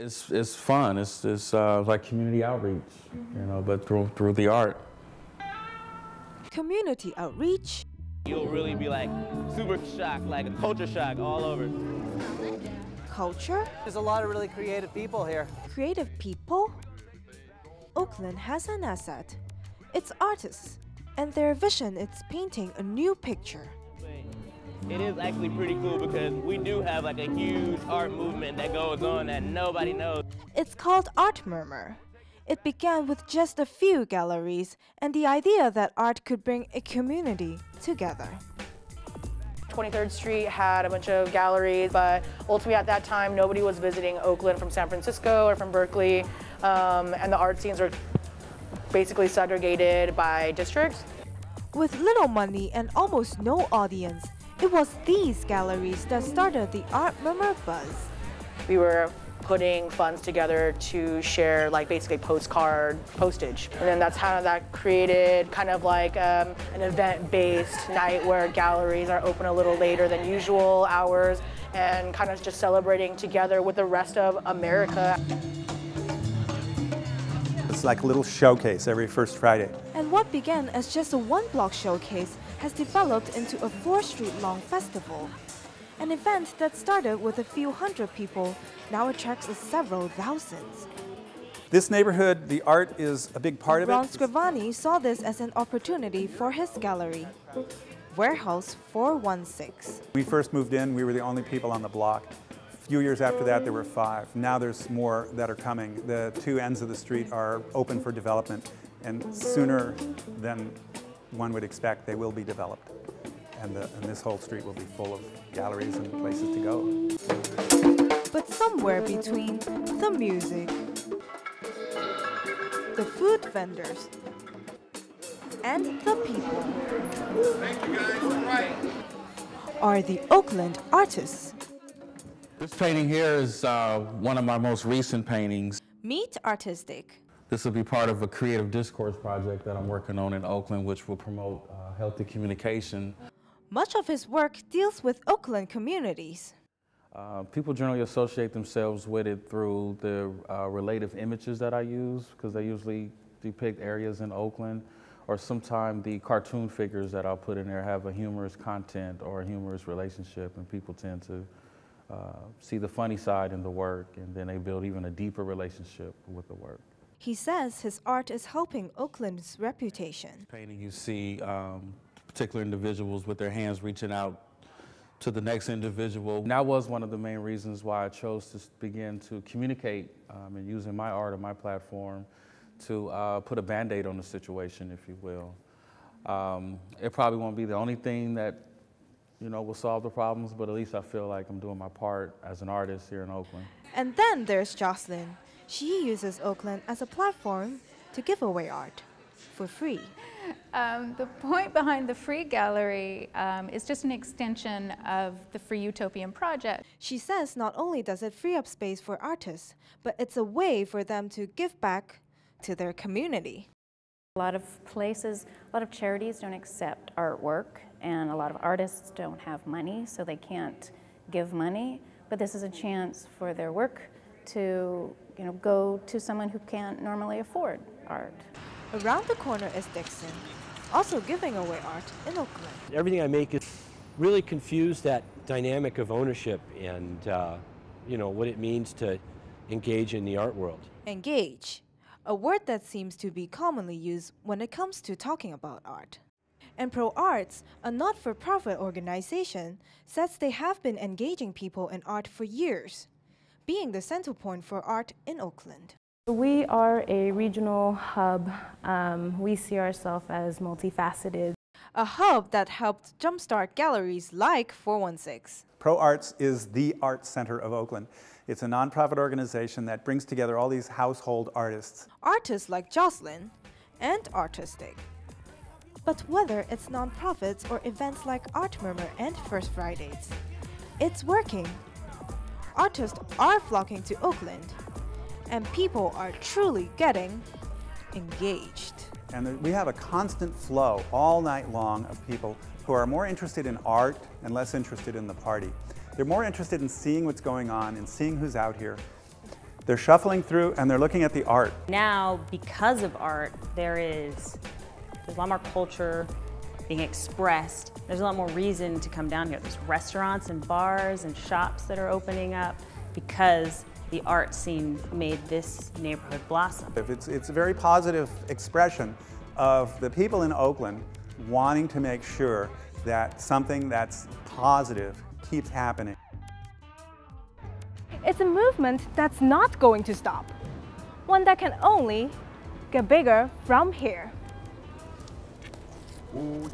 It's fun. It's like community outreach, you know, but through the art. Community outreach. You'll really be like super shocked, like a culture shock all over. Culture? There's a lot of really creative people here. Creative people? Oakland has an asset. It's artists, and their vision is painting a new picture. It is actually pretty cool because we do have like a huge art movement that goes on that nobody knows. It's called Art Murmur. It began with just a few galleries and the idea that art could bring a community together. 23rd Street had a bunch of galleries, but ultimately at that time nobody was visiting Oakland from San Francisco or from Berkeley, and the art scenes were basically segregated by districts. With little money and almost no audience, it was these galleries that started the Art Murmur buzz. We were putting funds together to share like basically postcard postage. And then that's how that created kind of like an event-based night where galleries are open a little later than usual hours and kind of just celebrating together with the rest of America. It's like a little showcase every first Friday. And what began as just a one-block showcase has developed into a 4-street-long festival. An event that started with a few hundred people now attracts several thousands. This neighborhood, the art is a big part of it. Ron Scrivani saw this as an opportunity for his gallery, Warehouse 416. We first moved in, we were the only people on the block. A few years after that, there were 5. Now there's more that are coming. The 2 ends of the street are open for development, and sooner than one would expect, they will be developed. And this whole street will be full of galleries and places to go. But somewhere between the music, the food vendors, and the people are the Oakland artists. This painting here is one of my most recent paintings. Meet Artistic. This will be part of a creative discourse project that I'm working on in Oakland, which will promote healthy communication. Much of his work deals with Oakland communities. People generally associate themselves with it through the relative images that I use, because they usually depict areas in Oakland, or sometimes the cartoon figures that I'll put in there have a humorous content or a humorous relationship, and people tend to see the funny side in the work, and then they build even a deeper relationship with the work. He says his art is helping Oakland's reputation. Painting, you see particular individuals with their hands reaching out to the next individual. And that was one of the main reasons why I chose to begin to communicate and using my art and my platform to put a Band-Aid on the situation, if you will. It probably won't be the only thing that will solve the problems, but at least I feel like I'm doing my part as an artist here in Oakland. And then there's Jocelyn. She uses Oakland as a platform to give away art for free. The point behind the Free Gallery is just an extension of the Free Utopian project. She says not only does it free up space for artists, but it's a way for them to give back to their community. A lot of places, a lot of charities don't accept artwork, and a lot of artists don't have money, so they can't give money. But this is a chance for their work to go to someone who can't normally afford art. Around the corner is Dixon, also giving away art in Oakland. Everything I make is really confused that dynamic of ownership and what it means to engage in the art world. Engage, a word that seems to be commonly used when it comes to talking about art. And Pro Arts, a not-for-profit organization, says they have been engaging people in art for years, being the center point for art in Oakland. We are a regional hub. We see ourselves as multifaceted. A hub that helped jumpstart galleries like 416. Pro Arts is the art center of Oakland. It's a nonprofit organization that brings together all these household artists. Artists like Jocelyn and Artistic. But whether it's nonprofits or events like Art Murmur and First Fridays, it's working. Artists are flocking to Oakland, and people are truly getting engaged. And we have a constant flow all night long of people who are more interested in art and less interested in the party. They're more interested in seeing what's going on and seeing who's out here. They're shuffling through and they're looking at the art. Now, because of art, there's a lot more culture being expressed. There's a lot more reason to come down here. There's restaurants and bars and shops that are opening up because the art scene made this neighborhood blossom. It's a very positive expression of the people in Oakland wanting to make sure that something that's positive keeps happening. It's a movement that's not going to stop, one that can only get bigger from here. Ooh,